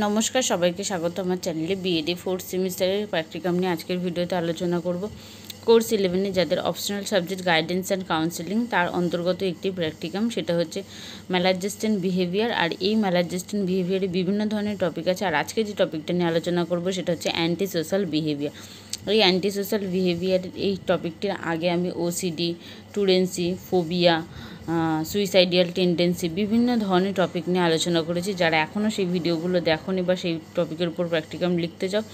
নমস্কার, সবাইকে স্বাগত আমার চ্যানেলে। বিএডি 4th সেমিস্টারের প্র্যাকটিকাম নিয়ে আজকের ভিডিওতে আলোচনা করব। কোর্স 11-এ যাদের optional subject guidance and counselling তার অন্তর্গত একটি প্র্যাকটিকাম, সেটা হচ্ছে ম্যালাডজাস্টেন্ট বিহেভিয়ার। আর এই ম্যালাডজাস্টেন্ট বিহেভিয়ারে বিভিন্ন ধরনের টপিক আছে। আর আজকে যে টপিকটা নিয়ে আলোচনা করব সেটা হচ্ছে অ্যান্টি সোশ্যাল বিহেভিয়ার। এই অ্যান্টি সোশ্যাল বিহেভিয়ার এই টপিকটির আগে আমি ওসিডি, টুরেন্সি, ফোবিয়া, সুইসাইডিয়াল টেন্ডেন্সি বিভিন্ন ধরনের টপিক নিয়ে আলোচনা করেছি। যারা এখনও সেই ভিডিওগুলো দেখোনি বা সেই টপিকের উপর প্র্যাকটিকাম লিখতে চাও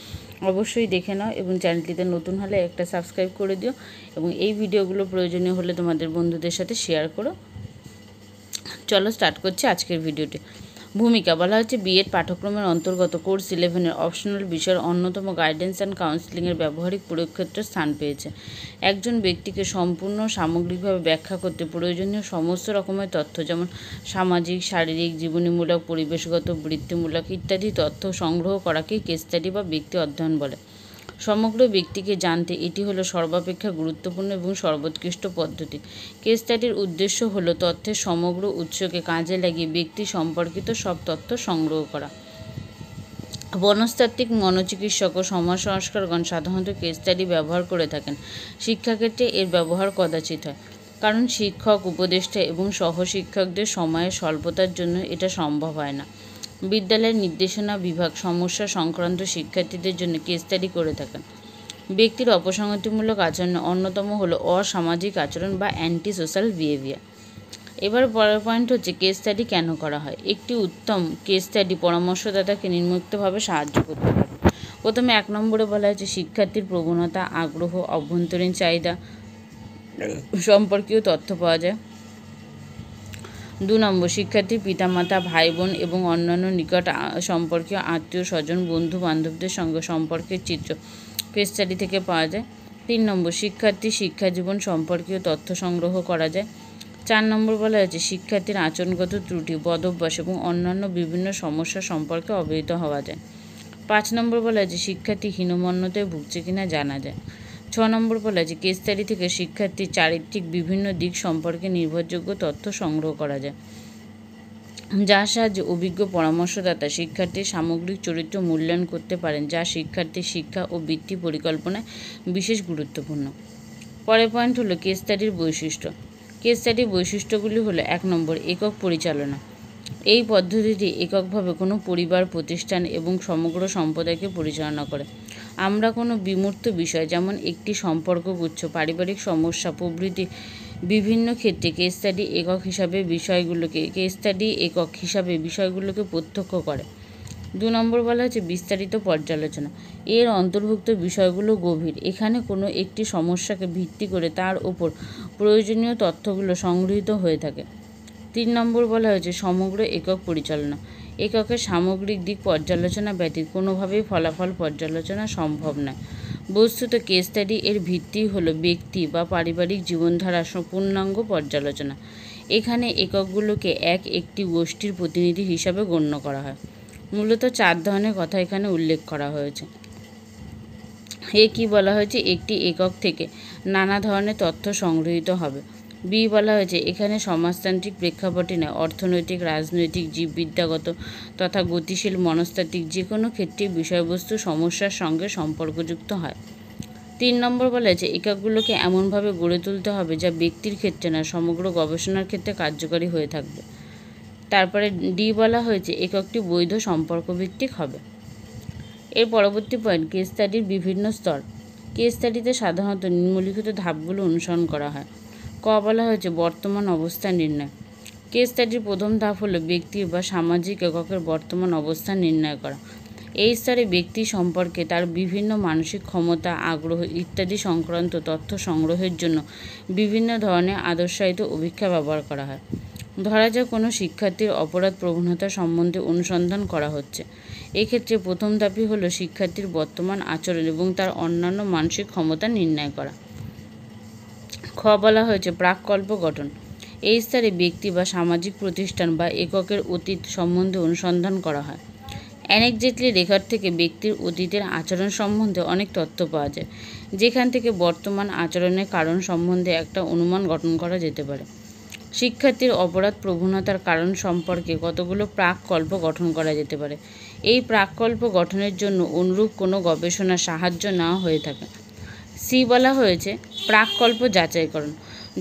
অবশ্যই দেখে নাও, এবং চ্যানেলটিতে নতুন হলে একটা সাবস্ক্রাইব করে দিও, এবং এই ভিডিওগুলো প্রয়োজনীয় হলে তোমাদের বন্ধুদের সাথে শেয়ার করো। চলো স্টার্ট করছি আজকের ভিডিওটি। ভূমিকা বলা হচ্ছে বিএড পাঠ্যক্রমের অন্তর্গত কোর্স 11-এর অপশনাল বিষয়ের অন্যতম গাইডেন্স অ্যান্ড কাউন্সেলিংয়ের ব্যবহারিক প্রয়োগক্ষেত্রে স্থান পেয়েছে। একজন ব্যক্তিকে সম্পূর্ণ সামগ্রিকভাবে ব্যাখ্যা করতে প্রয়োজনীয় সমস্ত রকমের তথ্য, যেমন সামাজিক, শারীরিক, জীবনীমূলক, পরিবেশগত, বৃত্তিমূলক ইত্যাদি তথ্য সংগ্রহ করাকেই কেস স্টাডি বা ব্যক্তি অধ্যয়ন বলে। সমগ্র ব্যক্তিকে জানতে এটি হলো সর্বাপেক্ষা গুরুত্বপূর্ণ এবং সর্বোৎকৃষ্ট পদ্ধতি। কেস স্টাডির উদ্দেশ্য হলো তথ্যের সমগ্র উৎসকে কাজে লাগিয়ে ব্যক্তি সম্পর্কিত সব তথ্য সংগ্রহ করা। মনস্তাত্ত্বিক, মনোচিকিৎসক ও সমাজ সংস্কারগণ সাধারণত কেস স্টাডি ব্যবহার করে থাকেন। শিক্ষাক্ষেত্রে এর ব্যবহার কদাচিৎ হয়, কারণ শিক্ষক, উপদেষ্টা এবং সহশিক্ষকদের সময়ের স্বল্পতার জন্য এটা সম্ভব হয় না। বিদ্যালয়ের নির্দেশনা বিভাগ সমস্যা সংক্রান্ত শিক্ষার্থীদের জন্য কেস স্টাডি করে থাকেন। ব্যক্তির অপসংগতিমূলক আচরণে অন্যতম হলো অসামাজিক আচরণ বা অ্যান্টি সোশ্যাল বিহেভিয়ার। এবার পরের পয়েন্ট হচ্ছে কেস স্টাডি কেন করা হয়। একটি উত্তম কেস স্টাডি পরামর্শদাতাকে নির্মুক্তভাবে সাহায্য করতে পারে। প্রথমে 1 নম্বরে বলা হয়েছে শিক্ষার্থীর প্রবণতা, আগ্রহ, অভ্যন্তরীণ চাহিদা সম্পর্কীয় তথ্য পাওয়া যায়। 2 নম্বর শিক্ষার্থীর পিতামাতা, ভাই বোন এবং অন্যান্য নিকট সম্পর্কীয় আত্মীয় স্বজন, বন্ধু বান্ধবদের সঙ্গে সম্পর্কের চিত্র কেস স্টাডি থেকে পাওয়া যায়। 3 নম্বর শিক্ষার্থীর শিক্ষাজীবন সম্পর্কীয় তথ্য সংগ্রহ করা যায়। 4 নম্বর বলা হয়েছে শিক্ষার্থীর আচরণগত ত্রুটি, বদভ্যাস এবং অন্যান্য বিভিন্ন সমস্যা সম্পর্কে অবহিত হওয়া যায়। 5 নম্বর বলা হয়েছে শিক্ষার্থী হীনমন্যতায় ভুগছে কিনা জানা যায়। 6 নম্বর বলা হয়েছে কেস স্টাডি থেকে শিক্ষার্থীর চারিত্রিক বিভিন্ন দিক সম্পর্কে নির্ভরযোগ্য তথ্য সংগ্রহ করা যায়, যার সাহায্যে অভিজ্ঞ পরামর্শদাতা শিক্ষার্থীর সামগ্রিক চরিত্র মূল্যায়ন করতে পারেন, যা শিক্ষার্থীর শিক্ষা ও বৃত্তি পরিকল্পনায় বিশেষ গুরুত্বপূর্ণ। পরের পয়েন্ট হলো কেস স্টাডির বৈশিষ্ট্য। কেস স্টাডির বৈশিষ্ট্যগুলি হলো 1 নম্বর একক পরিচালনা। এই পদ্ধতিটি এককভাবে কোনো পরিবার, প্রতিষ্ঠান এবং সমগ্র সম্প্রদায়কে পরিচালনা করে। আমরা কোনো বিমূর্ত বিষয়, যেমন একটি সম্পর্কগুচ্ছ, পারিবারিক সমস্যা প্রভৃতি বিভিন্ন ক্ষেত্রে কেস স্টাডি একক হিসাবে বিষয়গুলোকে প্রত্যক্ষ করে। 2 নম্বর বলা হচ্ছে বিস্তারিত পর্যালোচনা। এর অন্তর্ভুক্ত বিষয়গুলো গভীর। এখানে কোনো একটি সমস্যাকে ভিত্তি করে তার ওপর প্রয়োজনীয় তথ্যগুলো সংগৃহীত হয়ে থাকে। 3 নম্বর বলা হয়েছে সমগ্র একক পরিচালনা। এককের সামগ্রিক দিক পর্যালোচনা ব্যতীত কোনোভাবেই ফলাফল পর্যালোচনা সম্ভব নয়। বস্তুত কেস স্টাডি এর ভিত্তি হলো ব্যক্তি বা পারিবারিক জীবনধারা পূর্ণাঙ্গ পর্যালোচনা। এখানে এককগুলোকে একটি গোষ্ঠীর প্রতিনিধি হিসাবে গণ্য করা হয়। মূলত 4 ধরনের কথা এখানে উল্লেখ করা হয়েছে। কি বলা হয়েছে একটি একক থেকে নানা ধরনের তথ্য সংগৃহীত হবে। বি বলা হয়েছে এখানে সমাজতান্ত্রিক প্রেক্ষাপটে নয়, অর্থনৈতিক, রাজনৈতিক, জীববিদ্যাগত তথা গতিশীল মনস্তাত্ত্বিক যে কোনো ক্ষেত্রে বিষয়বস্তু সমস্যার সঙ্গে সম্পর্কযুক্ত হয়। 3 নম্বর বলা হয়েছে এককগুলোকে এমনভাবে গড়ে তুলতে হবে যা ব্যক্তির ক্ষেত্রে না, সমগ্র গবেষণার ক্ষেত্রে কার্যকরী হয়ে থাকবে। তারপরে ডি বলা হয়েছে এককটি বৈধ সম্পর্কভিত্তিক হবে। এর পরবর্তী পয়েন্ট কেস স্টাডির বিভিন্ন স্তর। কেস স্টাডিতে সাধারণত নিম্নলিখিত ধাপগুলো অনুসরণ করা হয়। ক বলা হয়েছে বর্তমান অবস্থা নির্ণয়। কেস স্টাডির প্রথম ধাপ হলো ব্যক্তির বা সামাজিক এককের বর্তমান অবস্থান নির্ণয় করা। এই স্তরে ব্যক্তি সম্পর্কে তার বিভিন্ন মানসিক ক্ষমতা, আগ্রহ ইত্যাদি সংক্রান্ত তথ্য সংগ্রহের জন্য বিভিন্ন ধরনের আদর্শায়িত অভিক্ষা ব্যবহার করা হয়। ধরা যাক কোনো শিক্ষার্থীর অপরাধ প্রবণতা সম্বন্ধে অনুসন্ধান করা হচ্ছে। এক্ষেত্রে প্রথম ধাপই হলো শিক্ষার্থীর বর্তমান আচরণ এবং তার অন্যান্য মানসিক ক্ষমতা নির্ণয় করা। খ বলা হয়েছে প্রাক্কল্প গঠন। এই স্তরে ব্যক্তি বা সামাজিক প্রতিষ্ঠান বা এককের অতীত সম্বন্ধে অনুসন্ধান করা হয়। অ্যানেকডেটলি রেকর্ড থেকে ব্যক্তির অতীতের আচরণ সম্বন্ধে অনেক তথ্য পাওয়া যায়, যেখান থেকে বর্তমান আচরণের কারণ সম্বন্ধে একটা অনুমান গঠন করা যেতে পারে। শিক্ষার্থীর অপরাধ প্রবণতার কারণ সম্পর্কে কতগুলো প্রাককল্প গঠন করা যেতে পারে। এই প্রাককল্প গঠনের জন্য অনুরূপ কোনো গবেষণার সাহায্য নেওয়া হয়ে থাকে। সি বলা হয়েছে প্রাককল্প যাচাইকরণ।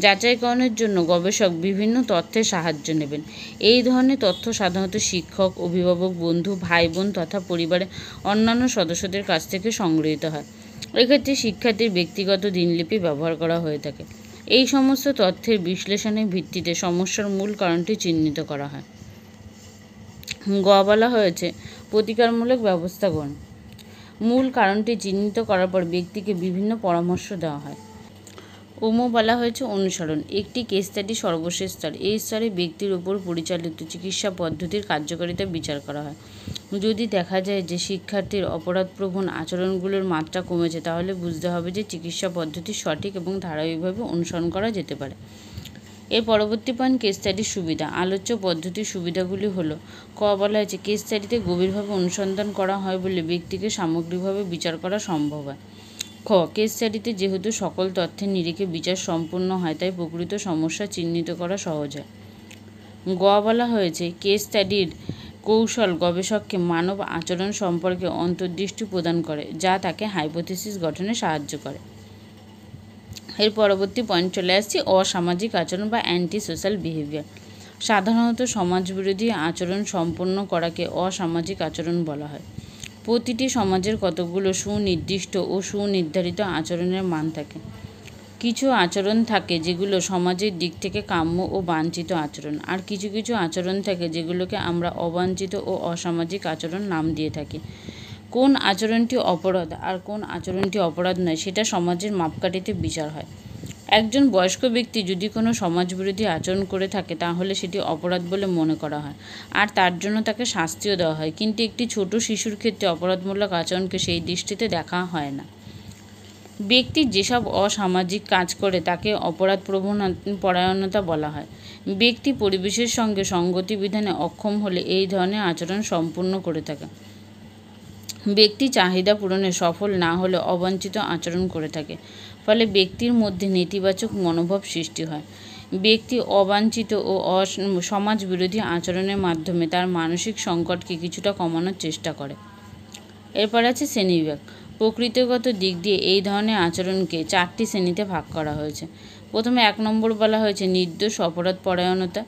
যাচাইকরণের জন্য গবেষক বিভিন্ন তথ্যের সাহায্য নেবেন। এই ধরনের তথ্য সাধারণত শিক্ষক, অভিভাবক, বন্ধু, ভাই বোন তথা পরিবারের অন্যান্য সদস্যদের কাছ থেকে সংগৃহীত হয়। এক্ষেত্রে শিক্ষার্থীর ব্যক্তিগত দিনলিপি ব্যবহার করা হয়ে থাকে। এই সমস্ত তথ্যের বিশ্লেষণের ভিত্তিতে সমস্যার মূল কারণটি চিহ্নিত করা হয়। গ বলা হয়েছে প্রতিকারমূলক ব্যবস্থা গ্রহণ। মূল কারণটি চিহ্নিত করার পর ব্যক্তিকে বিভিন্ন পরামর্শ দেওয়া হয়। বলা হয়েছে অনুসরণ। একটি কেস স্টাডি সর্বশেষ স্তর। এই স্তরে ব্যক্তির উপর পরিচালিত চিকিৎসা পদ্ধতির কার্যকারিতা বিচার করা হয়। যদি দেখা যায় যে শিক্ষার্থীর অপরাধপ্রবণ আচরণগুলোর মাত্রা কমেছে, তাহলে বুঝতে হবে যে চিকিৎসা পদ্ধতি সঠিক এবং ধারাবাহিকভাবে অনুসরণ করা যেতে পারে। এর পরবর্তী পয়েন্ট কেস স্টাডির সুবিধা। আলোচ্য পদ্ধতির সুবিধাগুলি হলো ক বলা হয়েছে কেস স্টাডিতে গভীরভাবে অনুসন্ধান করা হয় বলে ব্যক্তিকে সামগ্রিকভাবে বিচার করা সম্ভব হয়। খ কেস স্টাডিতে যেহেতু সকল তথ্যের নিরিখে বিচার সম্পূর্ণ হয়, তাই প্রকৃত সমস্যা চিহ্নিত করা সহজ হয়। গ বলা হয়েছে কেস স্টাডির কৌশল গবেষককে মানব আচরণ সম্পর্কে অন্তর্দৃষ্টি প্রদান করে, যা তাকে হাইপোথিসিস গঠনে সাহায্য করে। এর পরবর্তী পয়েন্ট চলে আসছি অসামাজিক আচরণ বা অ্যান্টি সোশ্যাল বিহেভিয়ার। সাধারণত সমাজবিরোধী আচরণ সম্পন্ন করাকে অসামাজিক আচরণ বলা হয়। প্রতিটি সমাজের কতগুলো সুনির্দিষ্ট ও সুনির্ধারিত আচরণের মান থাকে। কিছু আচরণ থাকে যেগুলো সমাজের দিক থেকে কাম্য ও বাঞ্ছিত আচরণ, আর কিছু কিছু আচরণ থাকে যেগুলোকে আমরা অবাঞ্ছিত ও অসামাজিক আচরণ নাম দিয়ে থাকি। কোন আচরণটি অপরাধ আর কোন আচরণটি অপরাধ নয়, সেটা সমাজের মাপকাঠিতে বিচার হয়। একজন বয়স্ক ব্যক্তি যদি কোনো সমাজবিরোধী আচরণ করে থাকে, তাহলে সেটি অপরাধ বলে মনে করা হয় আর তার জন্য তাকে শাস্তিও দেওয়া হয়। কিন্তু একটি ছোট শিশুর ক্ষেত্রে অপরাধমূলক আচরণকে সেই দৃষ্টিতে দেখা হয় না। ব্যক্তি যেসব অসামাজিক কাজ করে তাকে অপরাধ পরায়ণতা বলা হয়। ব্যক্তি পরিবেশের সঙ্গে সঙ্গতি বিধানে অক্ষম হলে এই ধরনের আচরণ সম্পূর্ণ করে থাকে। ব্যক্তি চাহিদা পূরণে সফল না হলে অবাঞ্ছিত আচরণ করে থাকে, ফলে ব্যক্তির মধ্যে নেতিবাচক মনোভাব সৃষ্টি হয়। ব্যক্তি অবাঞ্ছিত ও সমাজবিরোধী আচরণের মাধ্যমে তার মানসিক সংকটকে কিছুটা কমানোর চেষ্টা করে। এরপর আছে শ্রেণীবিভাগ। প্রকৃতিগত দিক দিয়ে এই ধরনের আচরণকে 4টি শ্রেণীতে ভাগ করা হয়েছে। প্রথমে 1 নম্বর বলা হয়েছে নির্দোষ অপরাধ পরায়ণতা,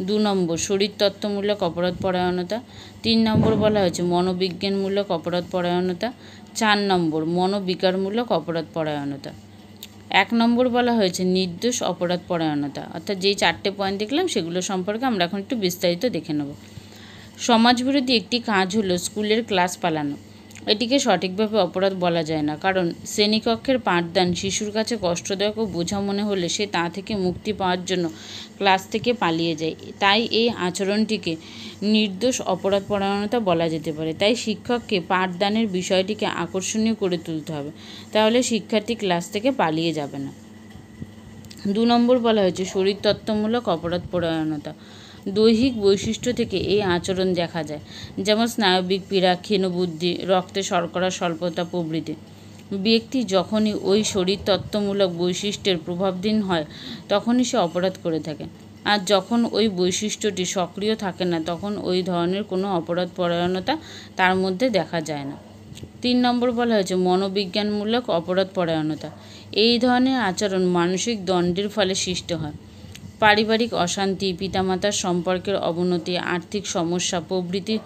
2 নম্বর শরীরতত্ত্বমূলক অপরাধ পরায়ণতা, 3 নম্বর বলা হয়েছে মনোবিজ্ঞানমূলক অপরাধ পরায়ণতা, 4 নম্বর মনোবিকারমূলক অপরাধ পরায়ণতা। 1 নম্বর বলা হয়েছে নির্দোষ অপরাধ পরায়ণতা, অর্থাৎ যেই 4টে পয়েন্ট দেখলাম সেগুলো সম্পর্কে আমরা এখন একটু বিস্তারিত দেখে নেব। সমাজবিরোধী একটি কাজ হলো স্কুলের ক্লাস পালানো। এটিকে সঠিকভাবে অপরাধ বলা যায় না, কারণ শ্রেণীকক্ষের পাঠদান শিশুর কাছে কষ্টদায়ক ও বোঝা মনে হলে সে তা থেকে মুক্তি পাওয়ার জন্য ক্লাস থেকে পালিয়ে যায়। তাই এই আচরণটিকে নির্দোষ অপরাধ পরায়ণতা বলা যেতে পারে। তাই শিক্ষককে পাঠদানের বিষয়টিকে আকর্ষণীয় করে তুলতে হবে, তাহলে শিক্ষার্থী ক্লাস থেকে পালিয়ে যাবে না। 2 নম্বর বলা হয়েছে শরীরতত্ত্বমূলক অপরাধ পরায়ণতা। দৈহিক বৈশিষ্ট্য থেকে এই আচরণ দেখা যায়, যেমন স্নায়বিক পীড়া, ক্ষীণবুদ্ধি, রক্তে শর্করা স্বল্পতা প্রভৃতি। ব্যক্তি যখনই ওই শরীরতত্ত্বমূলক বৈশিষ্ট্যের প্রভাবাধীন হয়, তখনই সে অপরাধ করে থাকে। আর যখন ওই বৈশিষ্ট্যটি সক্রিয় থাকে না, তখন ওই ধরনের কোনো অপরাধ পরায়ণতা তার মধ্যে দেখা যায় না। 3 নম্বর বলা হয়েছে মনোবিজ্ঞানমূলক অপরাধ পরায়ণতা। এই ধরনের আচরণ মানসিক দ্বন্দ্বের ফলে সৃষ্টি হয়। পারিবারিক অশান্তি, পিতামাতার সম্পর্কের অবনতি, আর্থিক সমস্যা প্রভৃতির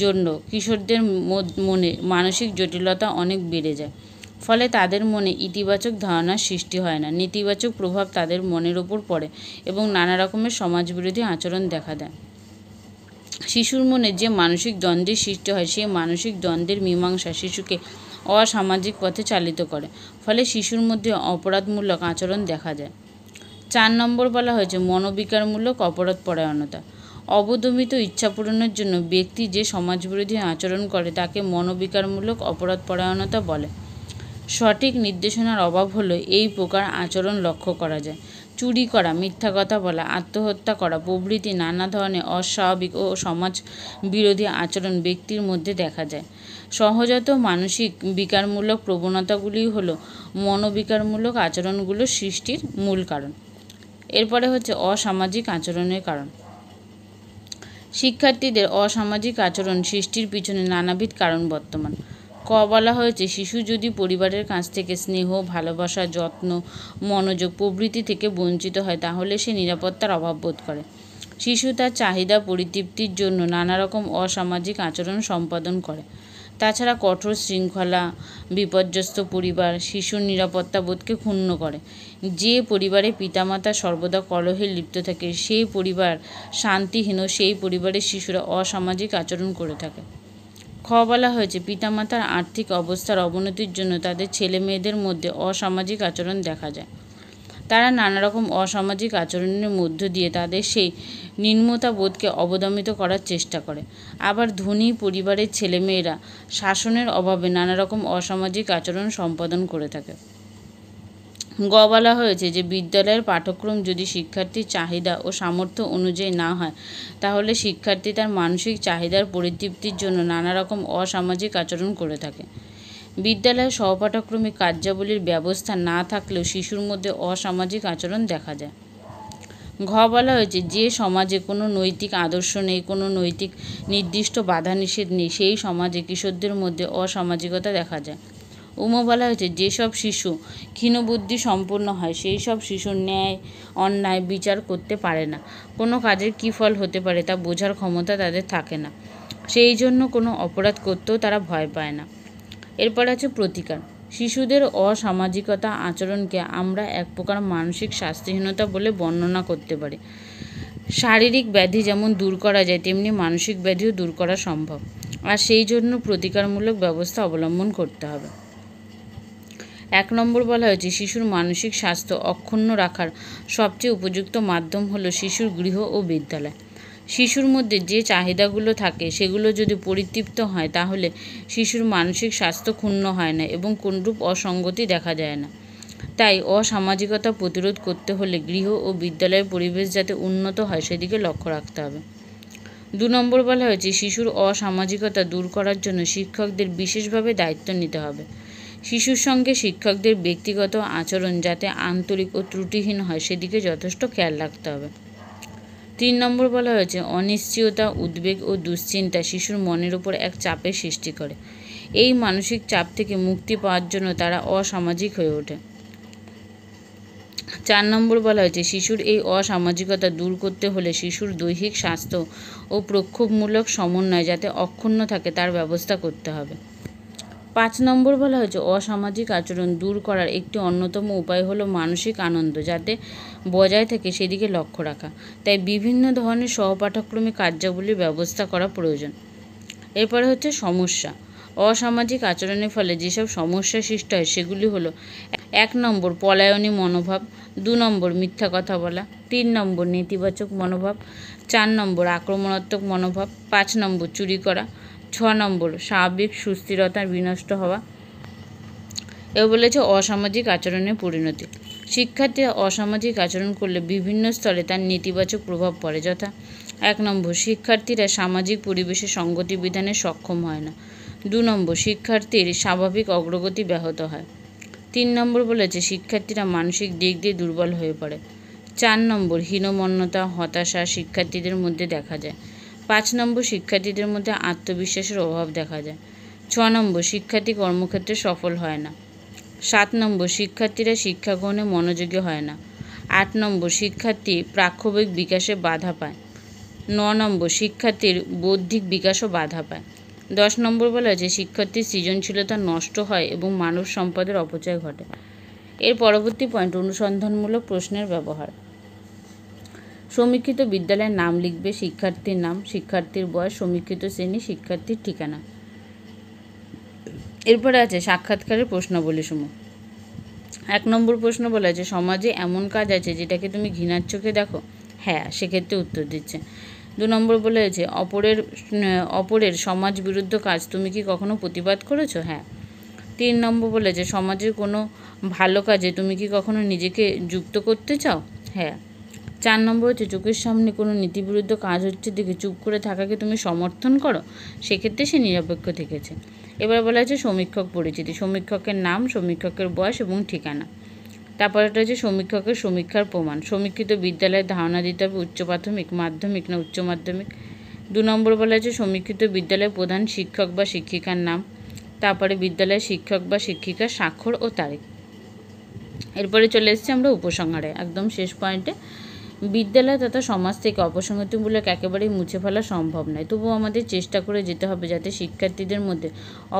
জন্য কিশোরদের মনে মানসিক জটিলতা অনেক বেড়ে যায়। ফলে তাদের মনে ইতিবাচক ধারণার সৃষ্টি হয় না, নেতিবাচক প্রভাব তাদের মনের ওপর পড়ে এবং নানা রকমের সমাজবিরোধী আচরণ দেখা দেয়। শিশুর মনে যে মানসিক দ্বন্দ্বের সৃষ্টি হয়, সেই মানসিক দ্বন্দ্বের মীমাংসা শিশুকে অসামাজিক পথে চালিত করে, ফলে শিশুর মধ্যে অপরাধমূলক আচরণ দেখা যায়। 4 নম্বর বলা হয়েছে মনোবিকারমূলক অপরাধ পরায়ণতা। অবদমিত ইচ্ছা পূরণের জন্য ব্যক্তি যে সমাজবিরোধী আচরণ করে তাকে মনোবিকারমূলক অপরাধ পরায়ণতা বলে। সঠিক নির্দেশনার অভাব হলে এই প্রকার আচরণ লক্ষ্য করা যায়। চুরি করা, মিথ্যা কথা বলা, আত্মহত্যা করা প্রভৃতি নানা ধরনের অস্বাভাবিক ও সমাজ বিরোধী আচরণ ব্যক্তির মধ্যে দেখা যায়। সহজাত মানসিক বিকারমূলক প্রবণতাগুলি হল মনোবিকারমূলক আচরণগুলো সৃষ্টির মূল কারণ। এরপরে হচ্ছে অসামাজিক আচরণের কারণ। শিক্ষার্থীদের অসামাজিক আচরণ সৃষ্টির পিছনে নানাবিধ কারণ বর্তমান। ক বলা হয়েছে, শিশু যদি পরিবারের কাছ থেকে স্নেহ, ভালোবাসা, যত্ন, মনোযোগ প্রভৃতি থেকে বঞ্চিত হয় তাহলে সে নিরাপত্তার অভাব বোধ করে। শিশু তার চাহিদা পরিতৃপ্তির জন্য নানা রকম অসামাজিক আচরণ সম্পাদন করে। তাছাড়া কঠোর শৃঙ্খলা, বিপর্যস্ত পরিবার শিশুর নিরাপত্তা বোধকে ক্ষুণ্ণ করে। যে পরিবারে পিতামাতা সর্বদা কলহে লিপ্ত থাকে সেই পরিবার শান্তিহীন, সেই পরিবারের শিশুরা অসামাজিক আচরণ করে থাকে। খ বলা হয়েছে, পিতামাতার আর্থিক অবস্থার অবনতির জন্য তাদের ছেলে মেয়েদের মধ্যে অসামাজিক আচরণ দেখা যায়। তারা নানা রকম অসামাজিক আচরণের মধ্য দিয়ে তাদের সেই নিম্নতা বোধকে অবদমিত করার চেষ্টা করে। আবার ধনী পরিবারের ছেলেমেয়েরা শাসনের অভাবে নানা রকম অসামাজিক আচরণ সম্পাদন করে থাকে। গ বলা হয়েছে যে বিদ্যালয়ের পাঠ্যক্রম যদি শিক্ষার্থীর চাহিদা ও সামর্থ্য অনুযায়ী না হয় তাহলে শিক্ষার্থী তার মানসিক চাহিদার পরিতৃপ্তির জন্য নানা রকম অসামাজিক আচরণ করে থাকে। বিদ্যালয়ে সহপাঠক্রমিক কার্যাবলীর ব্যবস্থা না থাকলেও শিশুর মধ্যে অসামাজিক আচরণ দেখা যায়। ঘ বলা হয়েছে, যে সমাজে কোনো নৈতিক আদর্শ নেই, কোনো নৈতিক নির্দিষ্ট বাধা নিষেধ নেই, সেই সমাজে কিশোরদের মধ্যে অসামাজিকতা দেখা যায়। উম বলা হয়েছে, যেসব শিশু ক্ষীণবুদ্ধি সম্পন্ন হয় সেই সব শিশু ন্যায় অন্যায় বিচার করতে পারে না। কোনো কাজের কী ফল হতে পারে তা বোঝার ক্ষমতা তাদের থাকে না। সেই জন্য কোনো অপরাধ করতেও তারা ভয় পায় না। এরপর আছে প্রতিকার। শিশুদের অসামাজিকতা আচরণকে আমরা এক প্রকার মানসিক স্বাস্থ্যহীনতা বলে বর্ণনা করতে পারি। শারীরিক ব্যাধি যেমন দূর করা যায় তেমনি মানসিক ব্যাধিও দূর করা সম্ভব, আর সেই জন্য প্রতিকারমূলক ব্যবস্থা অবলম্বন করতে হবে। 1 নম্বর বলা হয়েছে, শিশুর মানসিক স্বাস্থ্য অক্ষুণ্ণ রাখার সবচেয়ে উপযুক্ত মাধ্যম হলো শিশুর গৃহ ও বিদ্যালয়। শিশুর মধ্যে যে চাহিদাগুলো থাকে সেগুলো যদি পরিতৃপ্ত হয় তাহলে শিশুর মানসিক স্বাস্থ্য ক্ষুণ্ণ হয় না এবং কোনরূপ অসঙ্গতি দেখা যায় না। তাই অসামাজিকতা প্রতিরোধ করতে হলে গৃহ ও বিদ্যালয়ের পরিবেশ যাতে উন্নত হয় সেদিকে লক্ষ্য রাখতে হবে। 2 নম্বর বলা হয়েছে, শিশুর অসামাজিকতা দূর করার জন্য শিক্ষকদের বিশেষভাবে দায়িত্ব নিতে হবে। শিশুর সঙ্গে শিক্ষকদের ব্যক্তিগত আচরণ যাতে আন্তরিক ও ত্রুটিহীন হয় সেদিকে যথেষ্ট খেয়াল রাখতে হবে। 3 নম্বর বলা হয়েছে, অনিশ্চয়তা, উদ্বেগ ও দুশ্চিন্তা শিশুর মনের উপর এক চাপের সৃষ্টি করে। এই মানসিক চাপ থেকে মুক্তি পাওয়ার জন্য তারা অসামাজিক হয়ে ওঠে। 4 নম্বর বলা হয়েছে, শিশুর এই অসামাজিকতা দূর করতে হলে শিশুর দৈহিক স্বাস্থ্য ও প্রক্ষোভমূলক সমন্বয় যাতে অক্ষুণ্ণ থাকে তার ব্যবস্থা করতে হবে। 5 নম্বর বলা হয়েছে, অসামাজিক আচরণ দূর করার একটি অন্যতম উপায় হলো মানসিক আনন্দ যাতে বজায় থাকে সেদিকে লক্ষ্য রাখা। তাই বিভিন্ন ধরনের সহপাঠক্রমিক কার্যাবলীর ব্যবস্থা করা প্রয়োজন। এরপরে হচ্ছে সমস্যা। অসামাজিক আচরণের ফলে যেসব সমস্যা সৃষ্টি হয় সেগুলি হলো: 1 নম্বর পলায়নী মনোভাব, 2 নম্বর মিথ্যা কথা বলা, 3 নম্বর নেতিবাচক মনোভাব, 4 নম্বর আক্রমণাত্মক মনোভাব, 5 নম্বর চুরি করা, 6 নম্বর স্বাভাবিক সুস্থিরতার বিনষ্ট হওয়া। এও বলেছে অসামাজিক আচরণের পরিণতি। শিক্ষার্থীরা অসামাজিক আচরণ করলে বিভিন্ন স্তরে তার নেতিবাচক প্রভাব পড়ে, যথা: 1 নম্বর শিক্ষার্থীরা সামাজিক পরিবেশে সঙ্গতি বিধানে সক্ষম হয় না। 2 নম্বর শিক্ষার্থীর স্বাভাবিক অগ্রগতি ব্যাহত হয়। 3 নম্বর বলেছে শিক্ষার্থীরা মানসিক দিক দিয়ে দুর্বল হয়ে পড়ে। 4 নম্বর হীনমন্যতা, হতাশা শিক্ষার্থীদের মধ্যে দেখা যায়। 5 নম্বর শিক্ষার্থীদের মধ্যে আত্মবিশ্বাসের অভাব দেখা যায়। 6 নম্বর শিক্ষার্থী কর্মক্ষেত্রে সফল হয় না। 7 নম্বর শিক্ষার্থীরা শিক্ষা গ্রহণে মনোযোগী হয় না। 8 নম্বর শিক্ষার্থী প্রাক্ষবিক বিকাশে বাধা পায়। 9 নম্বর শিক্ষার্থীর বৌদ্ধিক বিকাশও বাধা পায়। 10 নম্বর বলা হয়েছে শিক্ষার্থীর সৃজনশীলতা নষ্ট হয় এবং মানব সম্পদের অপচয় ঘটে। এর পরবর্তী পয়েন্ট, অনুসন্ধানমূলক প্রশ্নের ব্যবহার। সমীক্ষিত বিদ্যালয়ের নাম লিখবে, শিক্ষার্থীর নাম, শিক্ষার্থীর বয়স, সমীক্ষিত শ্রেণী, শিক্ষার্থীর ঠিকানা। এরপরে আছে সাক্ষাৎকারের প্রশ্নাবলীসমূহ। 1 নম্বর প্রশ্ন বলা আছে, সমাজে এমন কাজ আছে যেটাকে তুমি ঘৃণার চোখে দেখো? হ্যাঁ, সেক্ষেত্রে উত্তর দিচ্ছে। 2 নম্বর বলা হয়েছে, অপরের সমাজ বিরুদ্ধ কাজ তুমি কি কখনো প্রতিবাদ করেছো? হ্যাঁ। 3 নম্বর বলেছে, সমাজের কোনো ভালো কাজে তুমি কি কখনো নিজেকে যুক্ত করতে চাও? হ্যাঁ। 4 নম্বর হচ্ছে, চোখের সামনে কোনো নীতিবিরুদ্ধ কাজ হচ্ছে দেখে চুপ করে থাকাকে তুমি সমর্থন করো? সেক্ষেত্রে সে নিরপেক্ষ থেকেছে। এবার বলা হচ্ছে সমীক্ষক পরিচিতি। সমীক্ষকের নাম, সমীক্ষকের বয়স এবং ঠিকানা। তারপরেটা হচ্ছে সমীক্ষকের সমীক্ষার প্রমাণ। সমীক্ষিত বিদ্যালয়ের ধারণা দিতে হবে উচ্চ প্রাথমিক, মাধ্যমিক না উচ্চ মাধ্যমিক। 2 নম্বর বলা হচ্ছে সমীক্ষিত বিদ্যালয়ের প্রধান শিক্ষক বা শিক্ষিকার নাম। তারপরে বিদ্যালয়ের শিক্ষক বা শিক্ষিকার স্বাক্ষর ও তারিখ। এরপরে চলে এসেছি আমরা উপসংহারে, একদম শেষ পয়েন্টে। বিদ্যালয় তথা সমাজ থেকে অপসংগতিমূলক একেবারেই মুছে ফেলা সম্ভব নয়, তবুও আমাদের চেষ্টা করে যেতে হবে যাতে শিক্ষার্থীদের মধ্যে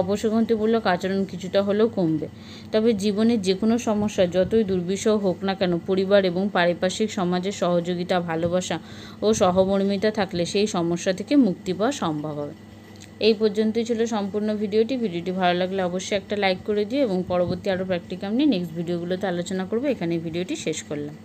অপসংগতিমূলক আচরণ কিছুটা হলেও কমবে। তবে জীবনের যে কোনো সমস্যা যতই দুর্বিষহ হোক না কেন, পরিবার এবং পারিপার্শ্বিক সমাজের সহযোগিতা, ভালোবাসা ও সহমর্মিতা থাকলে সেই সমস্যা থেকে মুক্তি পাওয়া সম্ভব হবে। এই পর্যন্তই ছিল সম্পূর্ণ ভিডিওটি। ভিডিওটি ভালো লাগলে অবশ্যই একটা লাইক করে দিও এবং পরবর্তী আরও প্র্যাকটিকাম নিয়ে নেক্সট ভিডিওগুলোতে আলোচনা করবো। এখানে ভিডিওটি শেষ করলাম।